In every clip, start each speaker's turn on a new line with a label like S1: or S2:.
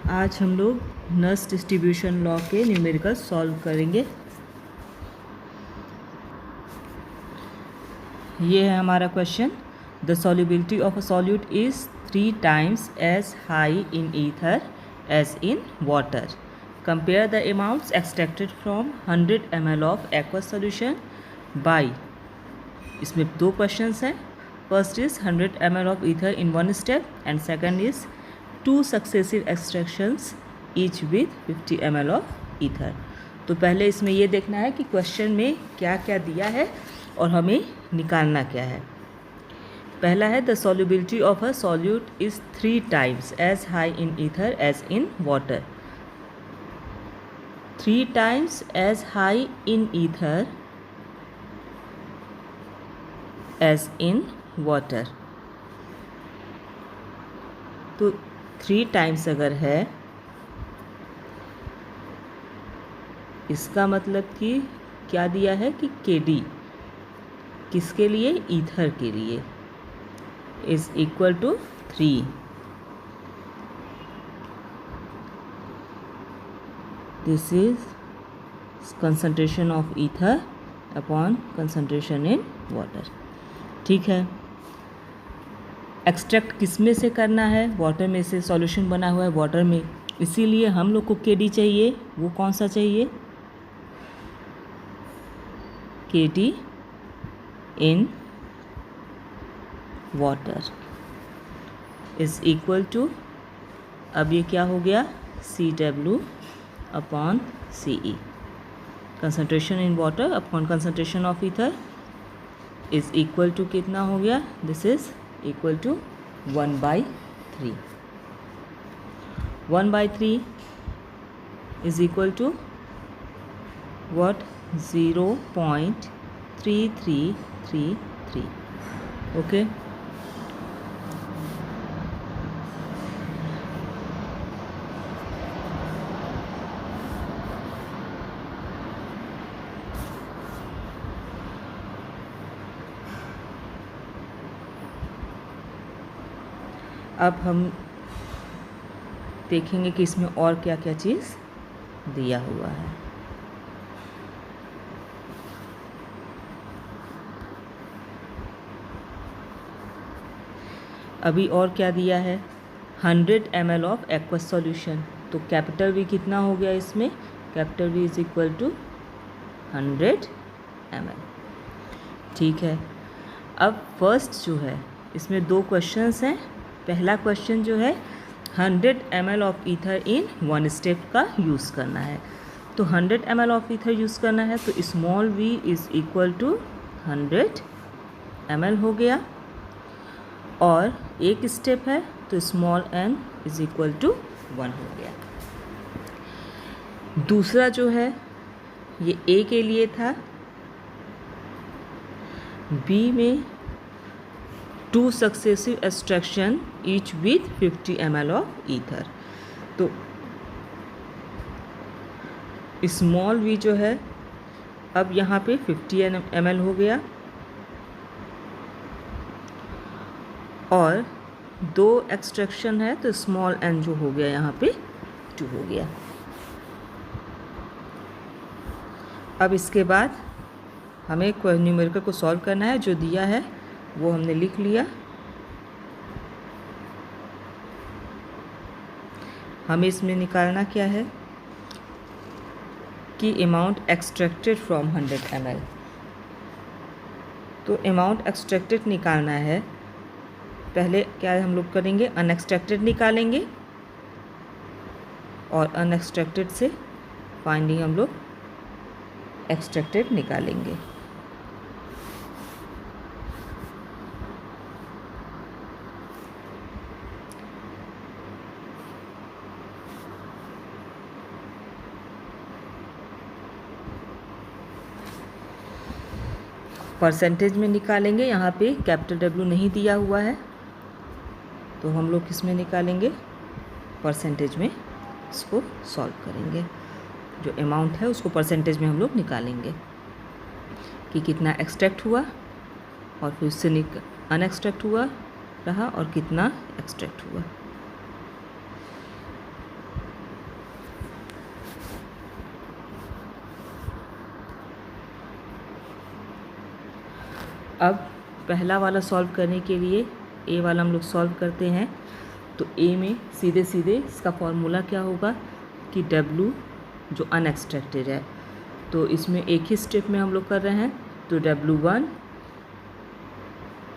S1: आज हम लोग नर्स डिस्ट्रीब्यूशन लॉ के न्यूमेरिकल सॉल्व करेंगे। ये है हमारा question. The solubility of a solute is 3 times as high in ether as in water. Compare the amounts extracted from 100 ml of aqueous solution by. इसमें दो क्वेश्चंस हैं। First is 100 ml of ether in one step and second is 2 successive extractions each with 50 ml of ether. तो पहले इसमें ये देखना है कि क्वेश्चन में क्या क्या दिया है और हमें निकालना क्या है। पहला है the solubility of a solute is 3 times as high in ether as in water. 3 times as high in ether as in water. तो 3 times अगर है इसका मतलब कि क्या दिया है कि KD किसके लिए, ईथर के लिए, is equal to 3। This is concentration of ether upon concentration in water. ठीक है। एक्सट्रैक्ट किस में से करना है, वाटर में से। सॉल्यूशन बना हुआ है वाटर में, इसीलिए हम लोग को KD चाहिए। वो कौन सा चाहिए, KD in water is equal to, अब ये क्या हो गया, CW upon CE। Concentration in water upon concentration of ether is equal to कितना हो गया, this is equal to 1/3। 1/3 is equal to what, 0.3333। Okay. अब हम देखेंगे कि इसमें और क्या क्या चीज़ दिया हुआ है। अभी और क्या दिया है, 100 ml ऑफ एक्वस सॉल्यूशन। तो कैपिटल V कितना हो गया इसमें, capital V is equal to 100 ml। ठीक है। अब फर्स्ट जो है इसमें दो क्वेश्चंस हैं। पहला क्वेश्चन जो है 100 ml of ether in one step का यूज़ करना है। तो 100 ml ऑफ ईथर यूज़ करना है तो small v is equal to 100 ml हो गया, और एक स्टेप है तो small n is equal to 1 हो गया। दूसरा जो है ये A के लिए था, B में 2 successive extraction each with 50 ml of ether. तो स्मॉल v जो है अब यहाँ पे 50 ml हो गया, और 2 एक्सट्रैक्शन है तो स्मॉल n जो हो गया यहाँ पे 2 हो गया। अब इसके बाद हमें न्यूमेरिकल को सॉल्व करना है। जो दिया है वो हमने लिख लिया। हमें इसमें निकालना क्या है कि अमाउंट एक्सट्रैक्टेड फ्रॉम 100 ml। तो अमाउंट एक्सट्रैक्टेड निकालना है। पहले क्या हम लोग करेंगे, अनएक्सट्रैक्टेड निकालेंगे, और अनएक्सट्रैक्टेड से फाइनली हम लोग एक्सट्रैक्टेड निकालेंगे। परसेंटेज में निकालेंगे। यहाँ पे कैपिटल W नहीं दिया हुआ है तो हम लोग किस में निकालेंगे, परसेंटेज में इसको सॉल्व करेंगे। जो अमाउंट है उसको परसेंटेज में हम लोग निकालेंगे कि कितना एक्सट्रैक्ट हुआ और फिर उससे अनएक्सट्रैक्ट हुआ रहा और कितना एक्सट्रैक्ट हुआ। अब पहला वाला सॉल्व करने के लिए ए वाला हम लोग सॉल्व करते हैं। तो ए में सीधे सीधे इसका फॉर्मूला क्या होगा कि W जो अनएक्सट्रैक्टेड है, तो इसमें एक ही स्टेप में हम लोग कर रहे हैं। तो W1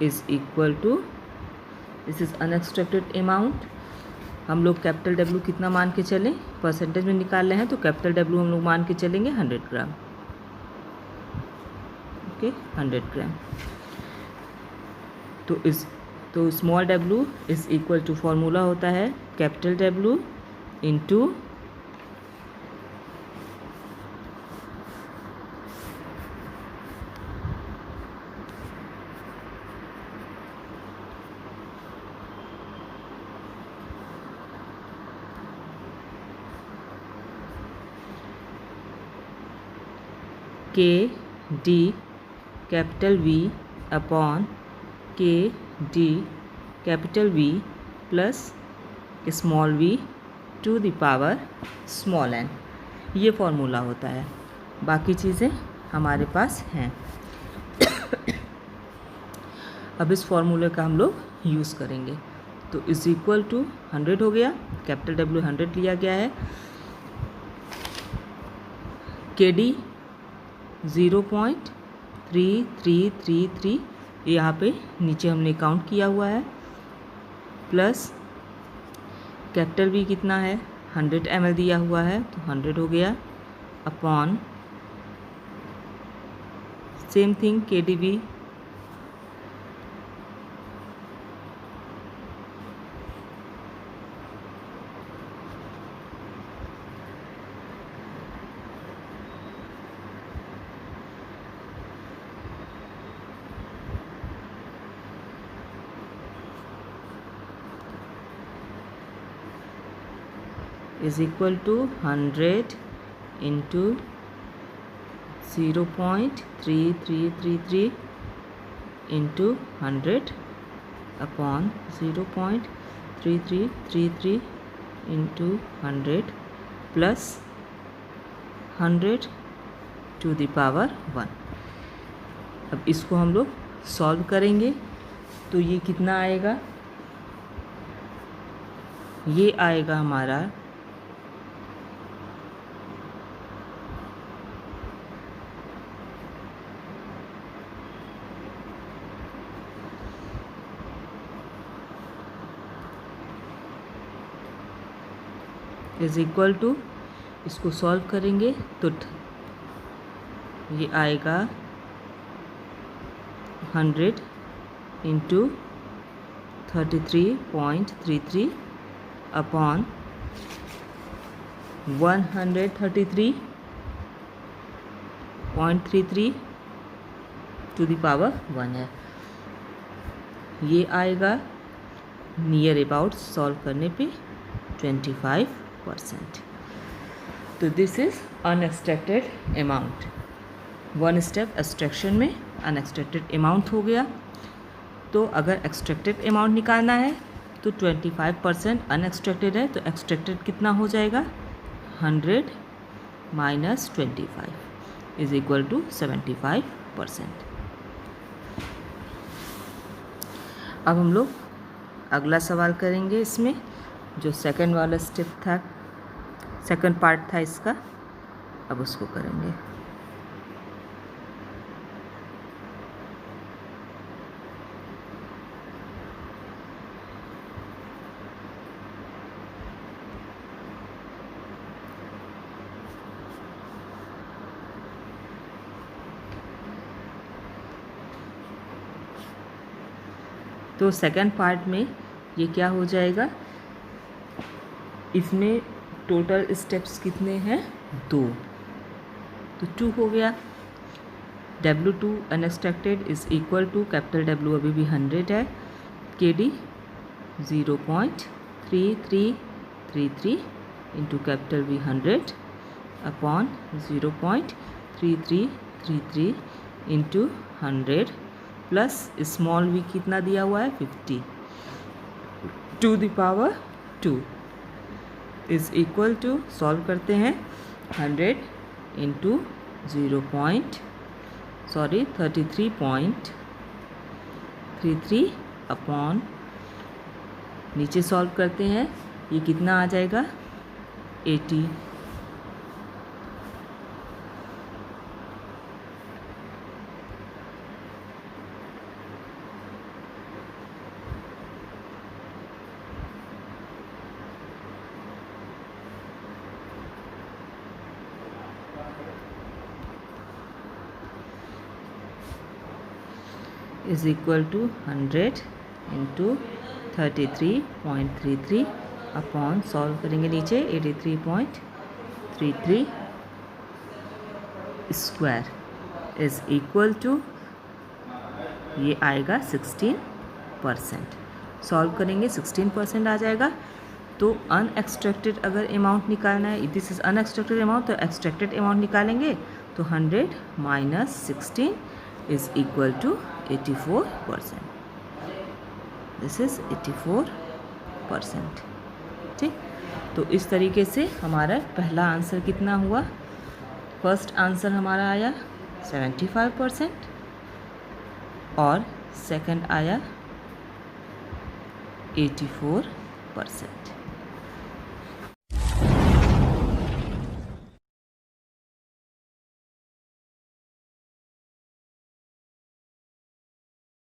S1: is equal to, this is unextracted amount. हम लोग कैपिटल W कितना मान के चलें, परसेंटेज में निकाल रहे हैं तो कैपिटल W हम लोग मान के चलेंगे 100 ग्राम। Okay, 100 gram. तो small w is equal to, formula होता है capital W into KD capital V upon KD capital V plus small v to the power small n। ये फॉर्मूला होता है, बाकी चीज़ें हमारे पास हैं। अब इस फॉर्मूले का हम लोग यूज़ करेंगे। तो इज़ इक्वल टू 100 हो गया, कैपिटल W 100 लिया गया है, KD 0.3333 यहाँ पे नीचे हमने काउंट किया हुआ है, प्लस कैपिटल V कितना है 100 ml दिया हुआ है तो 100 हो गया, upon same thing KDV is equal to 100 into 0.3333 into 100 upon 0.3333 into 100 plus 100 to the power 1। अब इसको हम लोग सॉल्व करेंगे तो ये कितना आएगा, ये आएगा हमारा इज़ इक्वल टू, इसको सॉल्व करेंगे तो ये आएगा 100 into 33.33 upon 133.33 to the power 1 है। ये आएगा नियर अबाउट सॉल्व करने पे 25%। तो this is unextracted amount. One step extraction में अनएक्सट्रैक्टेड अमाउंट हो गया। तो अगर एक्सट्रैक्टेड अमाउंट निकालना है तो 25% अनएक्सट्रैक्टेड है, तो एक्सट्रैक्टेड कितना हो जाएगा 100 माइनस 25 इज इक्वल टू 75%। अब हम लोग अगला सवाल करेंगे। इसमें जो सेकंड वाला स्टेप था, सेकंड पार्ट था इसका, अब उसको करेंगे। तो सेकंड पार्ट में ये क्या हो जाएगा, इसमें टोटल स्टेप्स कितने हैं 2, तो 2 हो गया। W2 unextracted is equal to capital W अभी भी 100 है, KD 0.3333 into capital V 100 upon 0.3333 into 100 plus small v कितना दिया हुआ है 50 to the power 2 is equal to, solve करते हैं 100 इंटू 33.33 33 अपॉन, नीचे सॉल्व करते हैं, ये कितना आ जाएगा 80, is equal to 100 into 33.33 upon, solve करेंगे नीचे 83.33 स्क्वायर इज इक्वल टू, ये आएगा 16%। सॉल्व करेंगे 16% आ जाएगा। तो अनएक्सट्रैक्टेड अगर अमाउंट निकालना है, दिस इज़ अनएक्सट्रैक्टेड अमाउंट, तो एक्सट्रैक्टेड अमाउंट निकालेंगे, तो 100 minus 16 is equal to 84%। This is 84%। ठीक, तो इस तरीके से हमारा पहला आंसर कितना हुआ, फर्स्ट आंसर हमारा आया 75% और सेकंड आया 84%।